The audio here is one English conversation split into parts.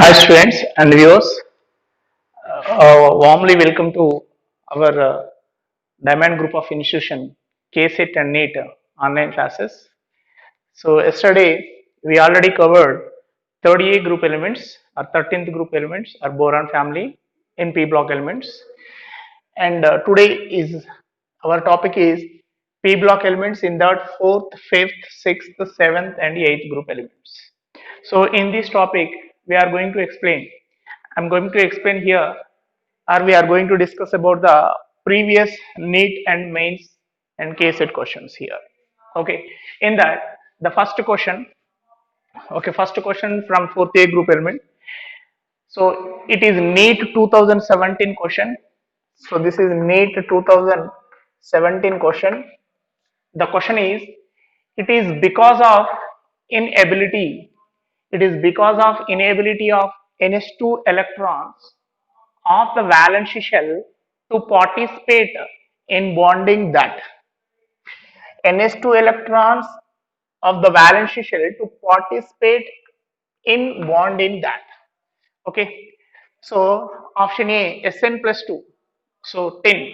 Hi students and viewers, warmly welcome to our Diamond Group of Institution KSET and NEET online classes. So yesterday we already covered 38 group elements or 13th group elements or boron family in P block elements, and today is our topic is P block elements in that 4th, 5th, 6th, 7th and 8th group elements. So in this topic we are going to explain, I'm going to explain here, or we are going to discuss about the previous NEET and mains and KSET questions here. Okay, in that the first question, okay, first question from 4th A group element. So it is NEET 2017 question. So this is NEET 2017 question. The question is, it is because of inability, it is because of inability of NH2 electrons of the valence shell to participate in bonding that NH2 electrons of the valence shell to participate in bonding that. Okay, so option A, Sn plus 2, so tin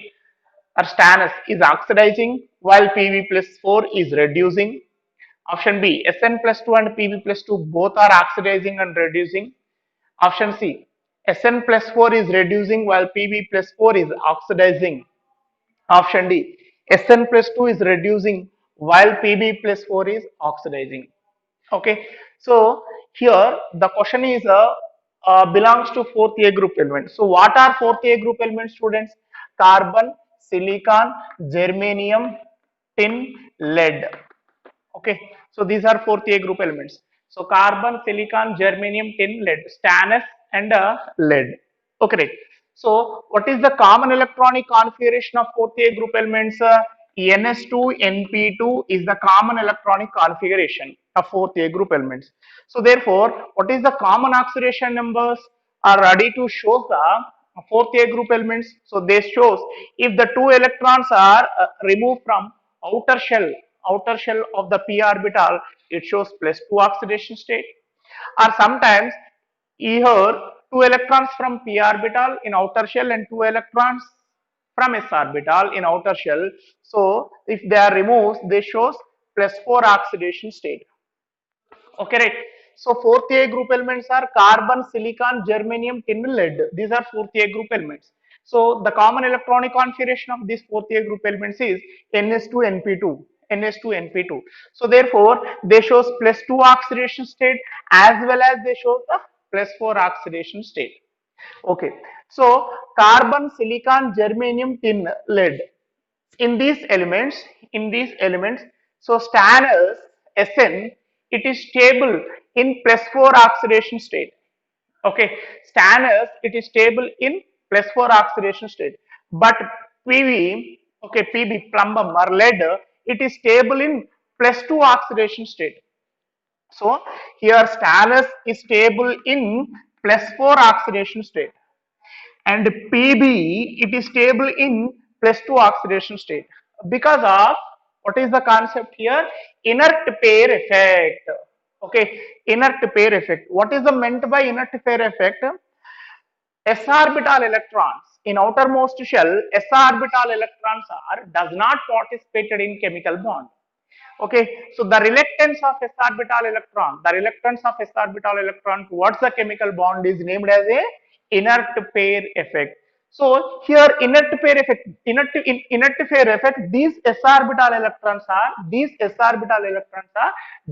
or stannous is oxidizing while Pb plus 4 is reducing. Option B, Sn plus 2 and Pb plus 2 both are oxidizing and reducing. Option C, Sn plus 4 is reducing while Pb plus 4 is oxidizing. Option D, Sn plus 2 is reducing while Pb plus 4 is oxidizing. Okay, so here the question is belongs to 4th A group element. So what are 4th A group elements, students? Carbon, silicon, germanium, tin, lead. Okay, so these are 4th A group elements. So carbon, silicon, germanium, tin, lead, stannous and lead. Okay, right. So what is the common electronic configuration of 4th A group elements? Ns2 Np2 is the common electronic configuration of 4th A group elements. So therefore, what is the common oxidation numbers are ready to show the 4th A group elements? So this shows if the two electrons are removed from outer shell of the p orbital, it shows plus 2 oxidation state. Or sometimes here two electrons from p orbital in outer shell and two electrons from s orbital in outer shell. So if they are removed, they shows plus 4 oxidation state. Okay, right. So 4th A group elements are carbon, silicon, germanium, tin, lead. These are 4th A group elements. So the common electronic configuration of these 4th A group elements is Ns2Np2. Ns2Np2. So therefore, they shows plus 2 oxidation state as well as they show the plus 4 oxidation state. Okay. So carbon, silicon, germanium, tin, lead. In these elements, so stannous Sn, it is stable in plus 4 oxidation state. Okay, stannous, it is stable in plus 4 oxidation state, but Pb, okay, Pb plumbum or lead, it is stable in plus 2 oxidation state. So here stannous is stable in plus 4 oxidation state, and Pb, it is stable in plus 2 oxidation state because of what is the concept here? Inert pair effect. Okay, inert pair effect. What is the meant by inert pair effect? S orbital electrons in outermost shell, S orbital electrons are does not participated in chemical bond. Okay, so the reluctance of s orbital electron, towards the chemical bond is named as a inert pair effect. So here inert pair effect, inert pair effect, these s orbital electrons are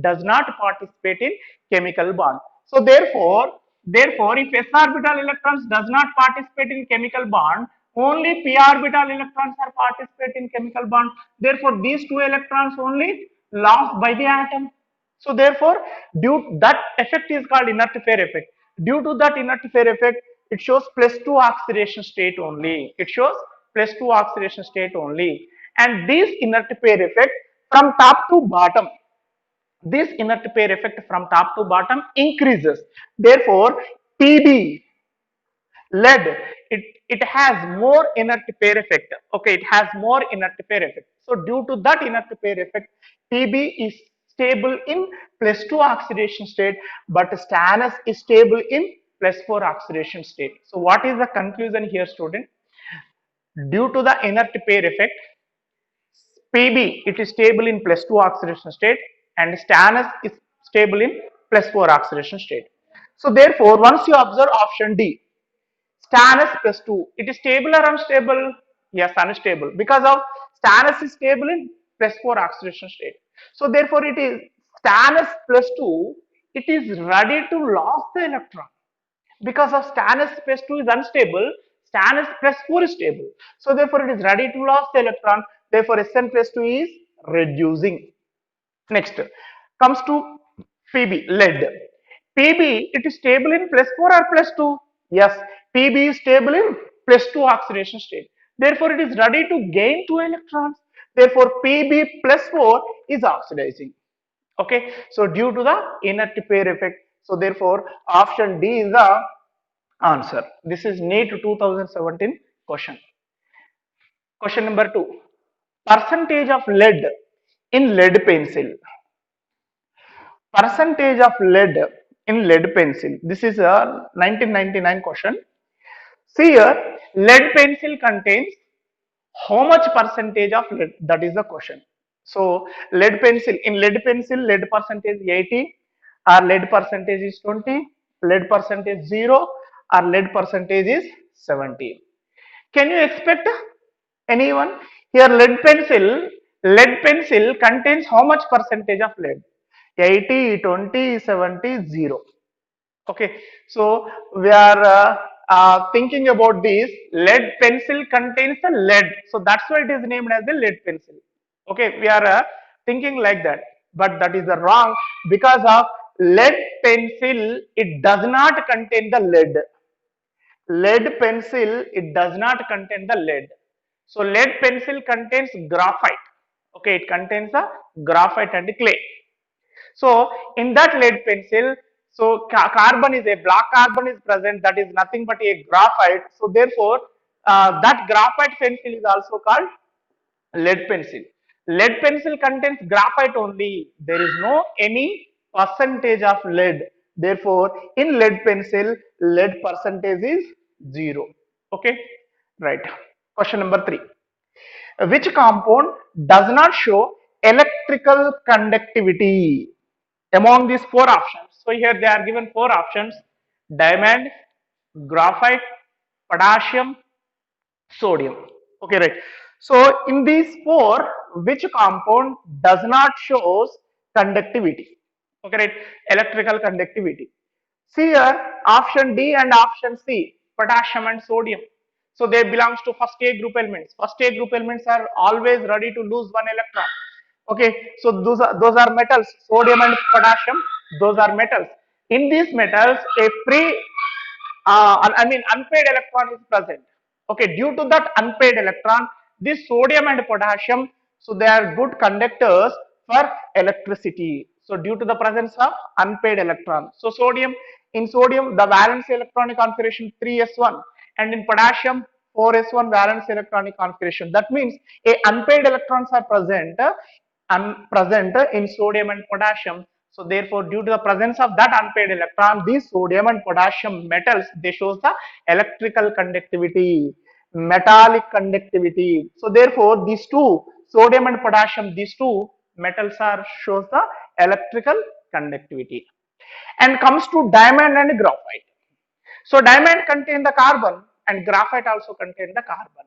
does not participate in chemical bond. So therefore, if s orbital electrons does not participate in chemical bond, only p orbital electrons are participate in chemical bond. Therefore, these two electrons only lost by the atom. So therefore, due that effect is called inert pair effect. Due to that inert pair effect, it shows plus 2 oxidation state only. It shows plus 2 oxidation state only. And this inert pair effect from top to bottom, this inert pair effect from top to bottom increases. Therefore, Pb, lead, it has more inert pair effect. Okay, it has more inert pair effect. So due to that inert pair effect, Pb is stable in plus 2 oxidation state, but stannous is stable in +4 oxidation state. So what is the conclusion here, student? Due to the inert pair effect, Pb it is stable in +2 oxidation state and stannous is stable in +4 oxidation state. So therefore, once you observe option D, stannous +2, it is stable or unstable? Yes, unstable, because of stannous is stable in +4 oxidation state. So therefore, it is stannous +2, it is ready to lose the electron. Because of stannous +2 is unstable, stannous +4 is stable. So therefore, it is ready to lose the electron. Therefore, Sn+2 is reducing. Next comes to Pb, lead. Pb, it is stable in +4 or +2? Yes, Pb is stable in +2 oxidation state. Therefore, it is ready to gain 2 electrons. Therefore, Pb +4 is oxidizing. Okay, so due to the inert pair effect, so therefore option D is the answer. This is NEET 2017 question. Question number 2. Percentage of lead in lead pencil. Percentage of lead in lead pencil. This is a 1999 question. See here, lead pencil contains how much percentage of lead? That is the question. So lead pencil, in lead pencil, lead percentage 80, or lead percentage is 20, lead percentage 0, or lead percentage is 70. Can you expect anyone? Here lead pencil contains how much percentage of lead? 80, 20, 70, 0. Okay, so we are thinking about this. Lead pencil contains the lead, so that's why it is named as the lead pencil. Okay, we are thinking like that, but that is the wrong, because of lead pencil it does not contain the lead. Lead pencil it does not contain the lead. So lead pencil contains graphite. Okay, it contains the graphite and clay. So in that lead pencil, so carbon is a black carbon is present, that is nothing but a graphite. So therefore, that graphite pencil is also called lead pencil. Lead pencil contains graphite only. There is no any percentage of lead. Therefore, in lead pencil, lead percentage is 0. Okay, right. Question number 3. Which compound does not show electrical conductivity among these 4 options? So here they are given 4 options: diamond, graphite, potassium, sodium. Okay, right. So in these 4, which compound does not shows conductivity? Okay, right. Electrical conductivity. See here, option D and option C, potassium and sodium. So they belongs to first A group elements. First A group elements are always ready to lose 1 electron. Okay, so those are metals. Sodium and potassium, those are metals. In these metals, a free unpaid electron is present. Okay, due to that unpaid electron, this sodium and potassium, so they are good conductors for electricity. So due to the presence of unpaid electron, so in sodium the valence electronic configuration 3s1, and in potassium 4s1 valence electronic configuration. That means a unpaid electrons are present in sodium and potassium. So therefore, due to the presence of that unpaired electron, these sodium and potassium metals, they shows the electrical conductivity, metallic conductivity. So therefore, these two, sodium and potassium, these two metals are shows the electrical conductivity. And comes to diamond and graphite. So diamond contain the carbon and graphite also contain the carbon.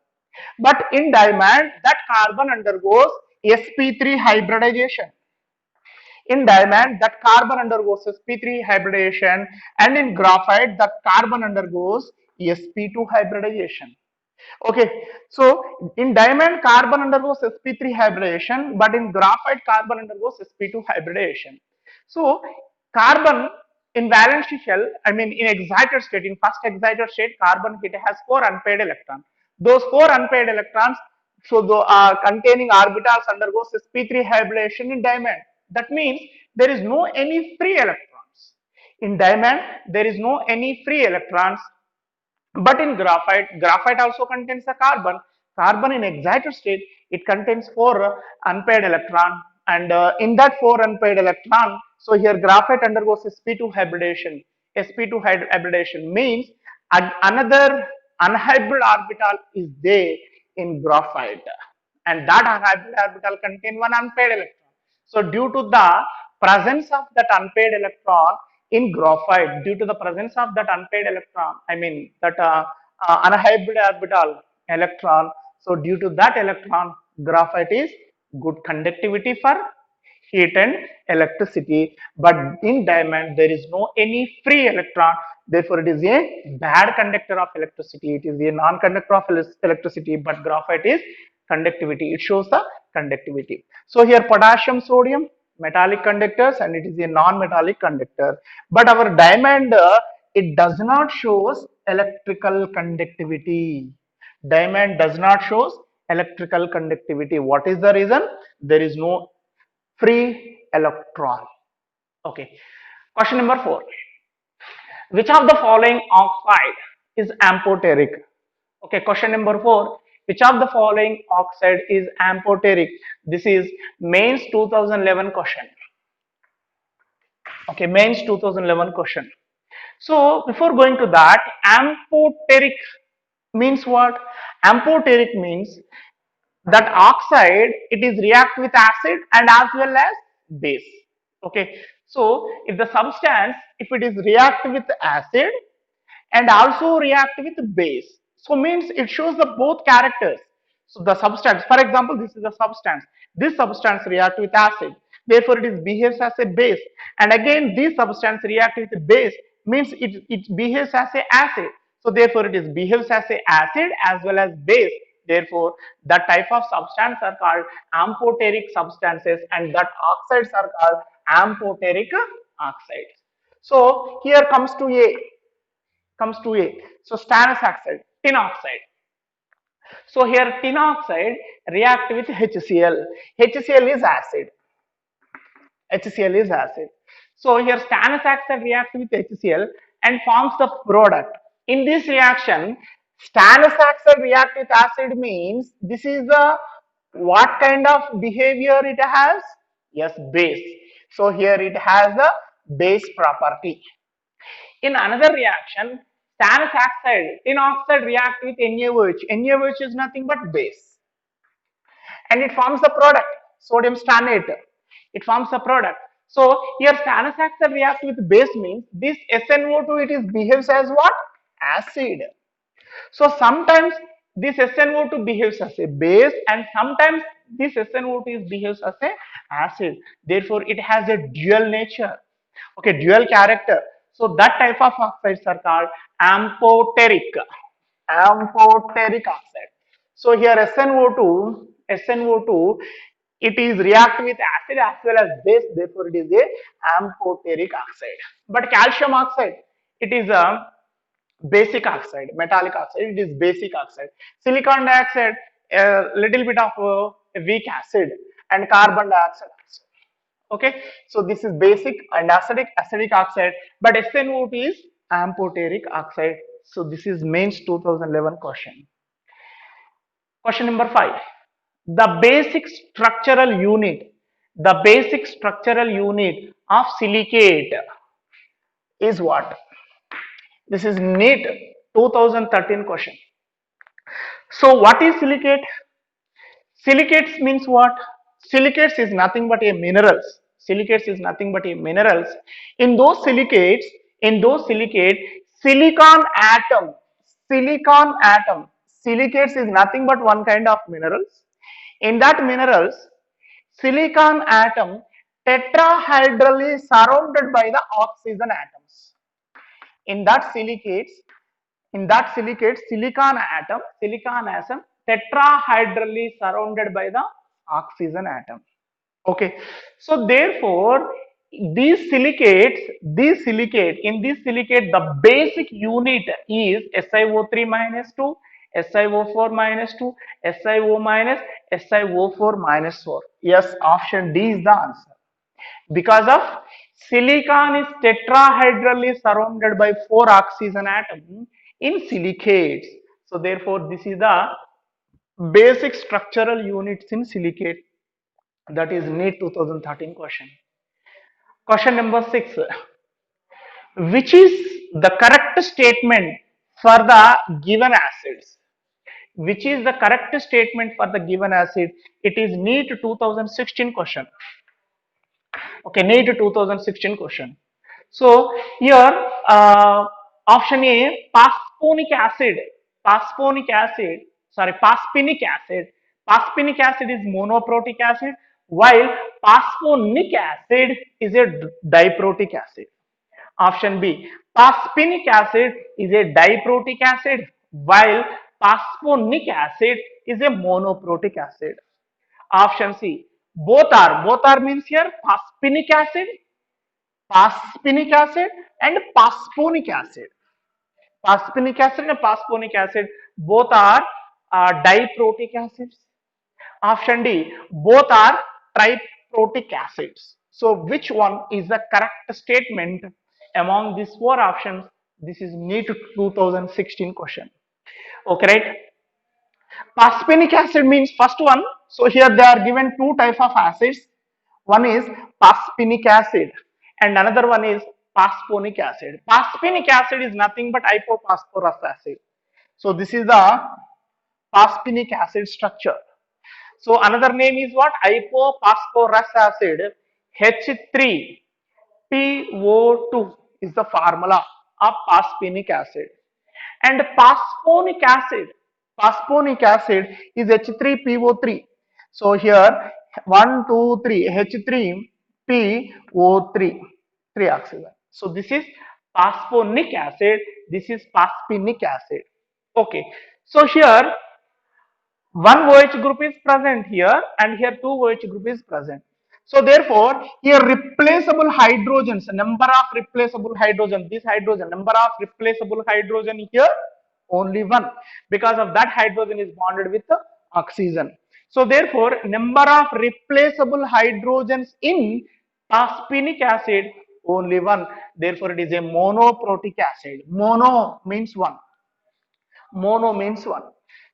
But in diamond, that carbon undergoes sp3 hybridization. In diamond, that carbon undergoes sp3 hybridization, and in graphite, that carbon undergoes sp2 hybridization. Okay, so in diamond, carbon undergoes sp3 hybridization, but in graphite, carbon undergoes sp2 hybridization. So carbon in valence shell, I mean in excited state, in first excited state, carbon it has 4 unpaired electrons. Those 4 unpaired electrons, so the containing orbitals undergoes sp3 hybridization in diamond. That means there is no any free electrons. In diamond, there is no any free electrons. But in graphite also contains a carbon. Carbon in excited state, it contains 4 unpaired electron, and in that 4 unpaired electron, so here graphite undergoes sp2 hybridization. sp2 hybridization means another unhybrid orbital is there in graphite, and that unhybrid orbital contain one unpaired electron. So due to the presence of that unpaired electron in graphite, due to the presence of that unpaired electron, I mean that unhybrid orbital electron, so due to that electron, graphite is good conductivity for heat and electricity, but in diamond there is no any free electron, therefore it is a bad conductor of electricity. It is a non-conductor of electricity, but graphite is conductivity, it shows the conductivity. So here potassium, sodium, metallic conductors, and it is a non-metallic conductor, but our diamond it does not shows electrical conductivity. Diamond does not shows electrical conductivity. What is the reason? There is no free electron. Okay. Question number 4. Which of the following oxide is amphoteric? Okay. Question number 4. Which of the following oxide is amphoteric? This is mains 2011 question. Okay. Mains 2011 question. So before going to that, amphoteric means what? Amphoteric means that oxide it is react with acid and as well as base. Okay, so if the substance if it is react with acid and also react with base, so means it shows the both characters. So the substance, for example, this is the substance, this substance react with acid, therefore it is behaves as a base, and again this substance react with base means it behaves as a acid, so therefore it is behaves as a acid as well as base, therefore that type of substance are called amphoteric substances, and that oxides are called amphoteric oxides. So here comes to A. So stannous oxide, tin oxide. So here tin oxide react with HCl. HCl is acid. HCl is acid. So here stannous oxide reacts with HCl and forms the product. In this reaction, stannous oxide react with acid means this is the what kind of behavior it has? Yes, base. So here it has a base property. In another reaction, stannous oxide, tin oxide react with NaOH. NaOH is nothing but base, and it forms the product, sodium stannate. It forms the product. So here stannous oxide react with base means this SnO2 it is behaves as what? Acid. So sometimes this SnO2 behaves as a base and sometimes this SnO2 behaves as a acid. Therefore, it has a dual nature. Okay, dual character. So that type of oxides are called amphoteric. Amphoteric oxide. So here SnO2, it is react with acid as well as base. Therefore, it is a amphoteric oxide. But calcium oxide, it is a basic oxide, metallic oxide, it is basic oxide. Silicon dioxide, a little bit of a weak acid, and carbon dioxide also. Okay, so this is basic and acidic oxide, but SnO2 is amphoteric oxide. So this is mains 2011 question. Question number 5. The basic structural unit of silicate is what? This is NEET 2013 question. So what is silicate? Silicates means what? Silicates is nothing but a minerals. Silicates is nothing but a minerals. In those silicates, silicon atom, silicates is nothing but one kind of minerals. In that minerals, silicon atom tetrahedrally surrounded by the oxygen atoms. In that silicates, silicon atom tetrahedrally surrounded by the oxygen atom. Okay, so therefore these silicates, in this silicate the basic unit is SiO3 minus 2, SiO4 minus 2, SiO minus, SiO4 minus 4. Yes, option D is the answer. Because of silicon is tetrahedrally surrounded by 4 oxygen atoms in silicates. So therefore this is the basic structural units in silicate. That is NEET 2013 question. Question number 6. Which is the correct statement for the given acids? Which is the correct statement for the given acid? It is NEET 2016 question. Okay, NEET 2016 question. So here, option A, pasponic acid. Pasponic acid, sorry, paspinic acid. Paspinic acid is monoprotic acid, while pasponic acid is a diprotic acid. Option B, paspinic acid is a diprotic acid, while pasponic acid is a monoprotic acid. Option C, both are. Both are means here paspinic acid and pasponic acid. Paspinic acid and pasponic acid both are diprotic acids. Option D, both are triprotic acids. So which one is the correct statement among these four options? This is NEET 2016 question. Okay, right? Paspinic acid means first one. So here they are given two type of acids. One is paspinic acid and another one is pasponic acid. Paspinic acid is nothing but hypophosphorus acid. So this is the paspinic acid structure. So another name is what? Hypophosphorus acid. H3PO2 is the formula of paspinic acid. And pasponic acid is H3PO3. So here 1, 2, 3, H3PO3, 3 oxygen. So this is pasponic acid, this is paspinic acid. Okay. So here one OH group is present here and here two OH group is present. So therefore here replaceable hydrogens, number of replaceable hydrogen, this hydrogen, number of replaceable hydrogen here only one, because of that hydrogen is bonded with the oxygen. So therefore number of replaceable hydrogens in paspinic acid only one, therefore it is a monoprotic acid. Mono means one. Mono means one.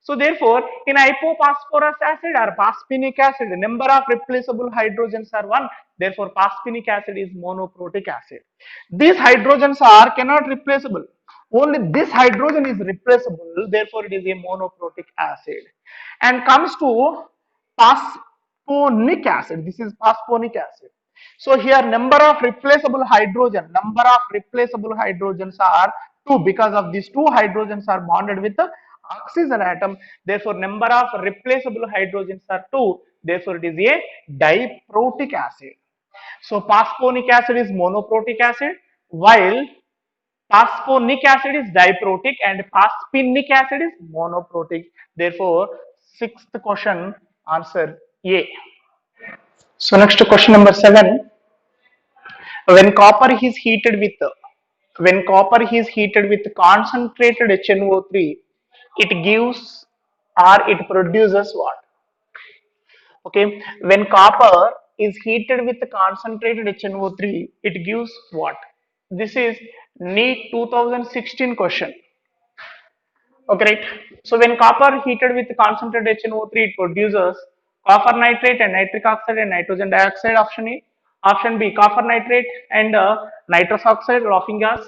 So therefore, in hypophosphorus acid or paspinic acid, the number of replaceable hydrogens are one. Therefore, paspinic acid is monoprotic acid. These hydrogens are cannot replaceable. Only this hydrogen is replaceable. Therefore, it is a monoprotic acid. And comes to pasponic acid. This is pasponic acid. So here number of replaceable hydrogens are 2, because of these two hydrogens are bonded with the oxygen atom. Therefore number of replaceable hydrogens are 2. Therefore it is a diprotic acid. So pasponic acid is monoprotic acid, while pasponic acid is diprotic and paspinic acid is monoprotic. Therefore sixth question answer A. So next question number 7. When copper is heated with concentrated HNO3, it gives or it produces what? Okay, when copper is heated with concentrated HNO3, it gives what? This is NEET 2016 question. Okay, right. So when copper heated with concentrated HNO3, it produces copper nitrate and nitric oxide and nitrogen dioxide. Option A. Option B, copper nitrate and nitrous oxide, laughing gas.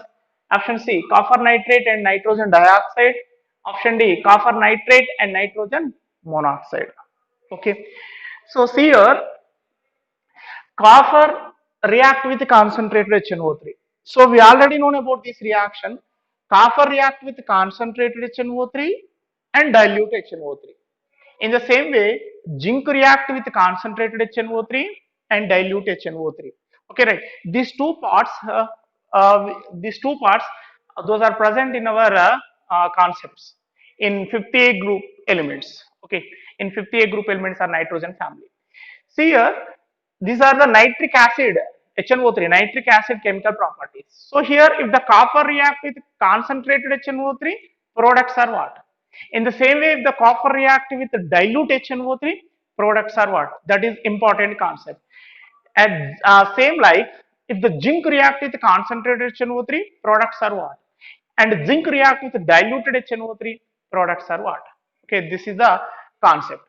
Option C, copper nitrate and nitrogen dioxide. Option D, copper nitrate and nitrogen monoxide. Okay. So see here, copper react with concentrated HNO3. So we already know about this reaction. Copper react with concentrated HNO3 and dilute HNO3. In the same way, zinc react with concentrated HNO3 and dilute HNO3. Okay, right. These two parts, those are present in our concepts in 50A group elements. Okay, in 50A group elements are nitrogen family. See here, these are the nitric acid, HNO3, nitric acid chemical properties. So here, if the copper react with concentrated HNO3, products are what? In the same way, if the copper react with dilute HNO3, products are what? That is important concept. And same like, if the zinc react with concentrated HNO3, products are what? And zinc react with diluted HNO3, products are what? Okay, this is the concept.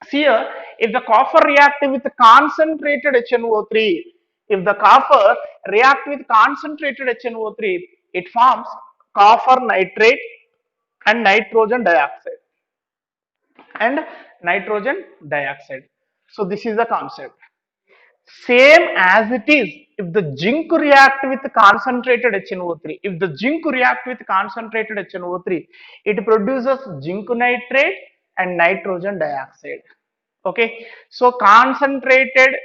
See here, if the copper react with concentrated HNO3, If the copper react with concentrated HNO3, it forms copper nitrate and nitrogen dioxide and nitrogen dioxide. So this is the concept. Same as it is if the zinc react with concentrated HNO3. If the zinc react with concentrated HNO3, it produces zinc nitrate and nitrogen dioxide. Okay, so concentrated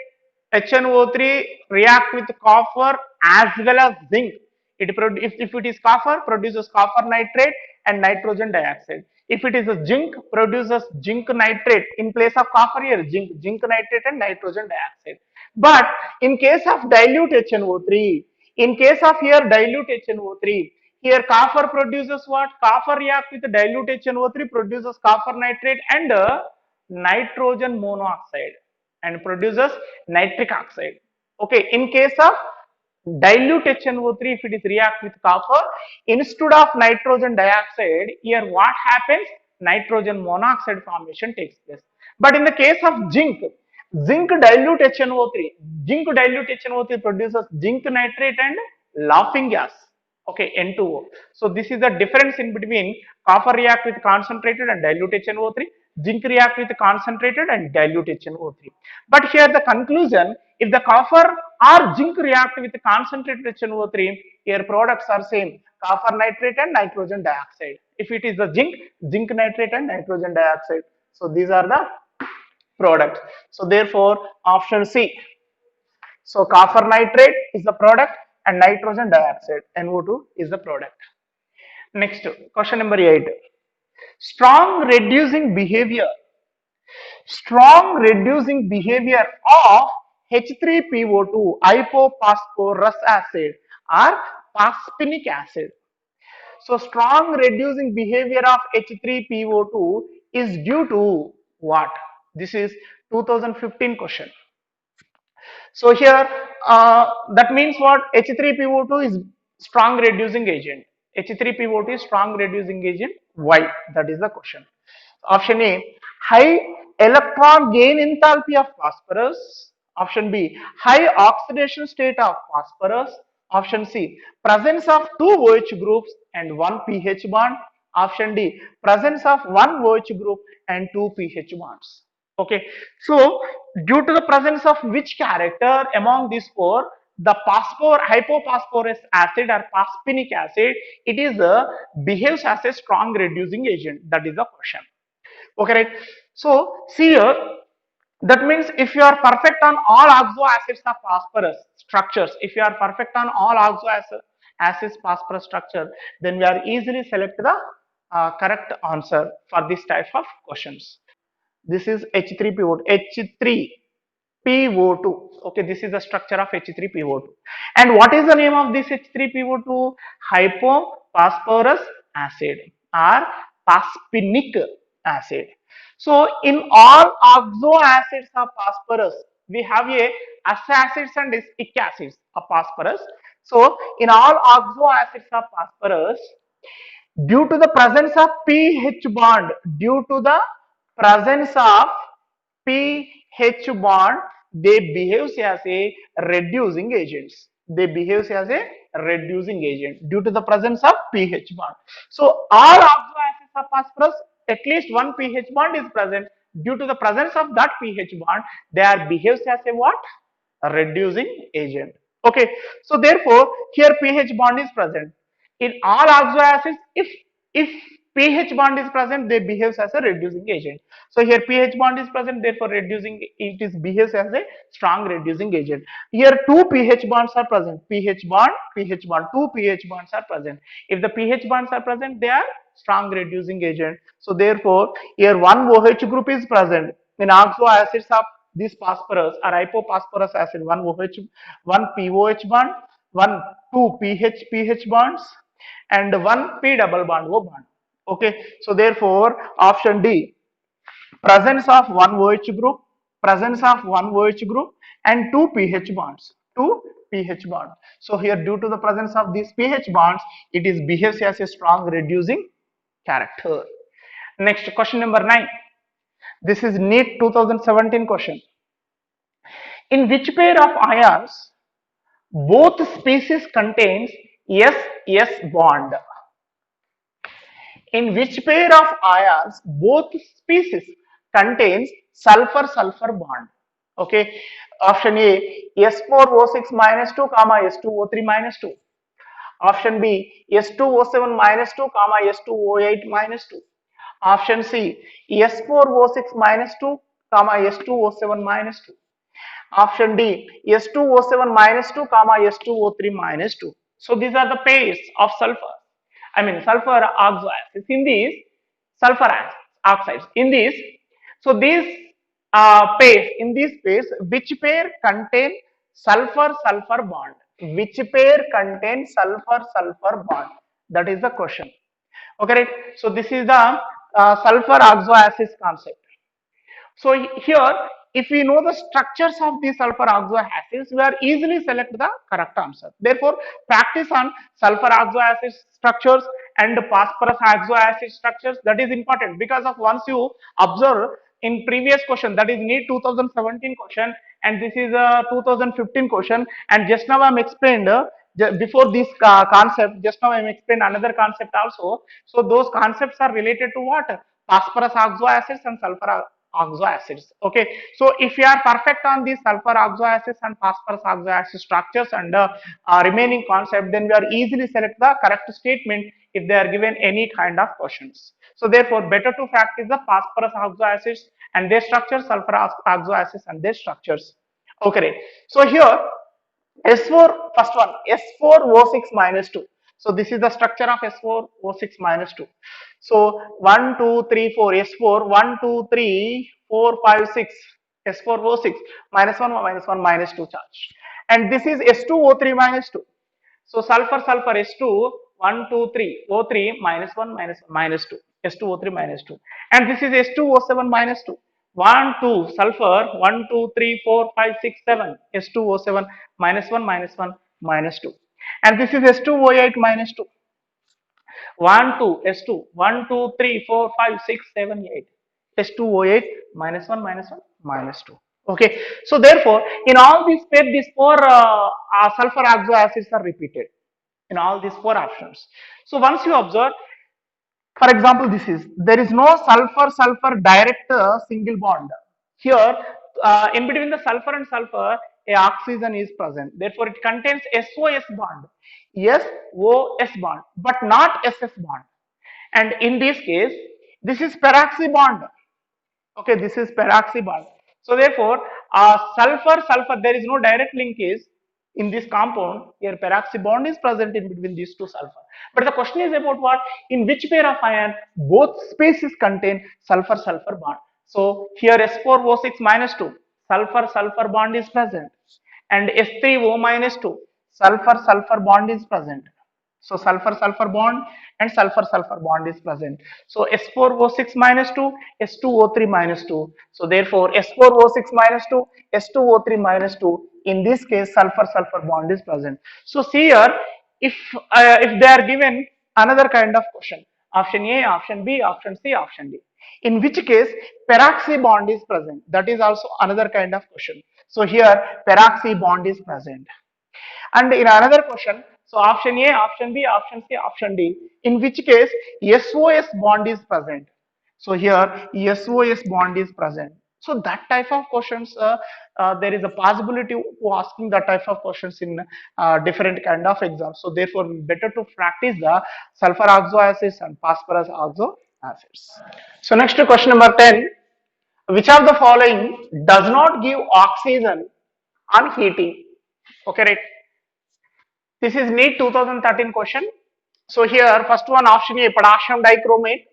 HNO3 react with copper as well as zinc. If it is copper, produces copper nitrate and nitrogen dioxide. If it is a zinc, produces zinc nitrate in place of copper here, zinc nitrate and nitrogen dioxide. But in case of dilute HNO3, in case of here dilute HNO3, here copper produces what? Copper react with dilute HNO3, produces copper nitrate and nitrogen monoxide and produces nitric oxide. Okay, in case of dilute HNO3, if it is react with copper, instead of nitrogen dioxide, here what happens? Nitrogen monoxide formation takes place. But in the case of zinc, zinc dilute HNO3, produces zinc nitrate and laughing gas. Okay, N2O. So this is the difference in between copper react with concentrated and dilute HNO3, zinc react with concentrated and dilute HNO3. But here the conclusion, if the copper or zinc react with concentrated HNO3, here products are same, copper nitrate and nitrogen dioxide. If it is the zinc nitrate and nitrogen dioxide. So these are the products. So therefore option C. So copper nitrate is the product and nitrogen dioxide, NO2, is the product. Next, question number 8. Strong reducing behavior. Strong reducing behavior of H3PO2 hypophosphorus acid or phosphinic acid. So strong reducing behavior of H3PO2 is due to what? This is 2015 question. So here that means what? H3PO2 is strong reducing agent. H3PO2 is strong reducing agent. Why? That is the question. Option A, high electron gain enthalpy of phosphorus. Option B, high oxidation state of phosphorus. Option C, presence of two OH groups and one pH bond. Option D, presence of one OH group and two pH bonds. Okay, so due to the presence of which character among these four, the hypophosphorus acid or phosphinic acid, it is behaves as a strong reducing agent. That is the question. Okay, right. So see here, that means if you are perfect on all oxo acids of phosphorus structures, if you are perfect on all oxo acids phosphorus structure, then we are easily select the correct answer for this type of questions. This is H3PO2. H3PO2. Okay, this is the structure of H3PO2. And what is the name of this H3PO2? Hypophosphorus acid or phosphinic acid. So in all oxo acids of phosphorus, we have a S acids and ic acids of phosphorus. So in all oxo acids of phosphorus, due to the presence of pH bond, due to the presence of pH bond, they behave as a reducing agents. They behave as a reducing agent due to the presence of pH bond. So all oxo acids of phosphorus, at least one pH bond is present. Due to the presence of that pH bond, they are behaves as a what? A reducing agent. Okay, so therefore here pH bond is present. In all oxo acids, if pH bond is present, they behaves as a reducing agent. So here pH bond is present, therefore reducing it is behaves as a strong reducing agent. Here two pH bonds are present, pH bond, two pH bonds are present. If the pH bonds are present, they are strong reducing agent. So therefore here one OH group is present. In oxo acids of this phosphorus or hypophosphorus acid, one OH, one POH bond, two pH bonds, and one P double bond O bond. Okay, so therefore option D, presence of one OH group, and two pH bonds, So here due to the presence of these pH bonds, it is behaves as a strong reducing character. Next, question number 9. This is NEET 2017 question. In which pair of ions both species contains S-S bond. In which pair of ions both species contains sulfur-sulfur bond? Okay, option A S4O6 minus 2 comma S2O3 minus 2. Option B S2O7 minus 2 comma S2O8 minus 2. Option C S4O6 minus 2 comma S2O7 minus 2. Option D S2O7 minus 2 comma S2O3 minus 2. So these are the pairs of sulfur. I mean sulfur oxides. In these sulfur oxides. In these, so these pairs, in these pairs, which pair contain sulfur sulfur bond? Which pair contains sulfur sulfur bond? That is the question. Okay, right? So this is the sulfur oxoacids concept. So here, if we know the structures of the sulfur oxoacids, we are easily select the correct answer. Therefore, practice on sulfur oxoacid structures and phosphorus oxoacid structures, that is important, because of once you observe in previous question, that is NEET 2017 question, and this is a 2015 question, and just now I am explained before this concept, just now I am explained another concept also. So those concepts are related to what? Phosphorus oxoacids and sulfur oxoacids. Okay, so if you are perfect on these sulfur oxoacids and phosphorus oxoacid structures and remaining concept, then we are easily select the correct statement if they are given any kind of questions. So therefore, better to practice the phosphorus oxoacids and their structures, sulfur oxoacids and their structures. Okay, so here S4, first one, S4O6 minus 2. So this is the structure of S4O6 minus 2. So 1, 2, 3, 4, S4, 1, 2, 3, 4, 5, 6, S4O6, minus 1, minus 1, minus 2 charge. And this is S2O3 minus 2. So sulfur, sulfur, S2, 1, 2, 3, O3, minus 1, minus 1, minus 2, S2O3 minus 2. And this is S2O7 minus 2. 1, 2, sulfur, 1, 2, 3, 4, 5, 6, 7, S2O7, minus 1, minus 1, minus 2. And this is S2O8 minus 2. 1, 2, S2, 1, 2, 3, 4, 5, 6, 7, 8. S2O8, minus 1, minus 1, minus 2. Okay, so therefore, in all these four sulfur oxoacids are repeated in all these four options. So once you observe, for example, this is there is no sulfur sulfur direct single bond. Here, in between the sulfur and sulfur, a oxygen is present. Therefore, it contains SOS bond, SOS bond, but not SS bond. And in this case, this is peroxy bond. Okay, this is peroxy bond. So therefore, sulfur sulfur, there is no direct linkage in this compound. Here peroxy bond is present in between these two sulfur. But the question is about what? In which pair of ion both species contain sulfur sulfur bond? So here S4O6 minus 2, sulfur sulfur bond is present, and S3O minus 2, sulfur sulfur bond is present. So sulfur sulfur bond and sulfur sulfur bond is present. So S4O6 minus 2, S2O3 minus 2. So therefore S4O6 minus 2, S2O3 minus 2. In this case, sulfur sulfur bond is present. So see here, if they are given another kind of question, option A, option B, option C, option D, in which case peroxy bond is present. That is also another kind of question. So here peroxy bond is present. And in another question, so option A, option B, option C, option D, in which case SOS bond is present. So here SOS bond is present. So that type of questions, there is a possibility of asking that type of questions in different kind of exams. So therefore, better to practice the sulfur oxoacids and phosphorus oxoacids. So next to question number 10, which of the following does not give oxygen on heating? Okay, right. This is NEET 2013 question. So here, first one, option A, potassium dichromate.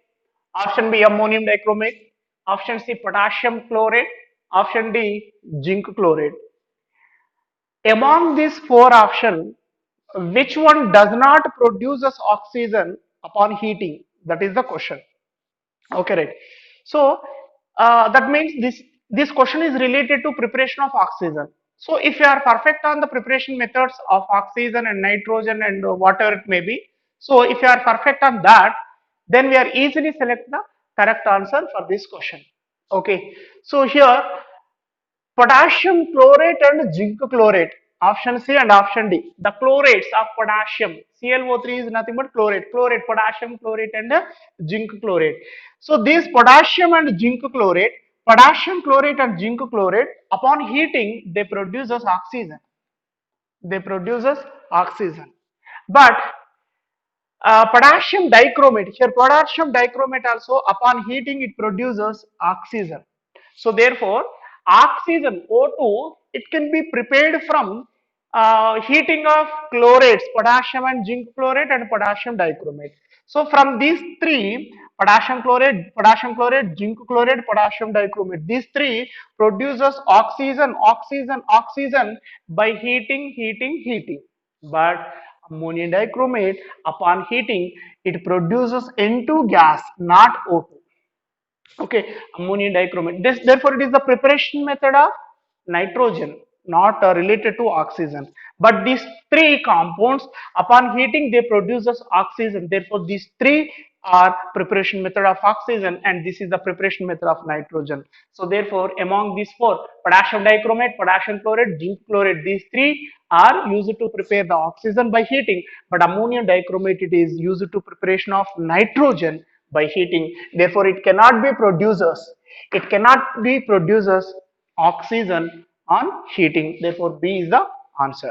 Option B, ammonium dichromate. Option C, potassium chlorate. Option D, zinc chlorate. Among these four options, which one does not produces oxygen upon heating? That is the question. Okay, right. So that means this question is related to preparation of oxygen. So if you are perfect on the preparation methods of oxygen and nitrogen and whatever it may be, so if you are perfect on that, then we are easily select the correct answer for this question. Okay, so here potassium chlorate and zinc chlorate. Option C and option D. The chlorates of potassium. ClO3 is nothing but chlorate. Chlorate, potassium chlorate and zinc chlorate. So these potassium and zinc chlorate, potassium chlorate and zinc chlorate, upon heating, they produces oxygen. They produces oxygen. But potassium dichromate, here potassium dichromate also upon heating it produces oxygen. So therefore oxygen O2 it can be prepared from heating of chlorates, potassium and zinc chlorate and potassium dichromate. So from these three, potassium chlorate, zinc chlorate, potassium dichromate, these three produces oxygen, oxygen, oxygen by heating, heating, heating. But ammonium dichromate upon heating it produces N2 gas, not O2. Okay, ammonium dichromate. This, therefore, it is the preparation method of nitrogen, not related to oxygen. But these three compounds, upon heating, they produces oxygen. Therefore, these three are preparation method of oxygen, and this is the preparation method of nitrogen. So, therefore, among these four, potassium dichromate, potassium chlorate, zinc chlorate, these three are used to prepare the oxygen by heating. But ammonium dichromate it is used to preparation of nitrogen by heating. Therefore, it cannot be produces oxygen on heating. Therefore, B is the answer.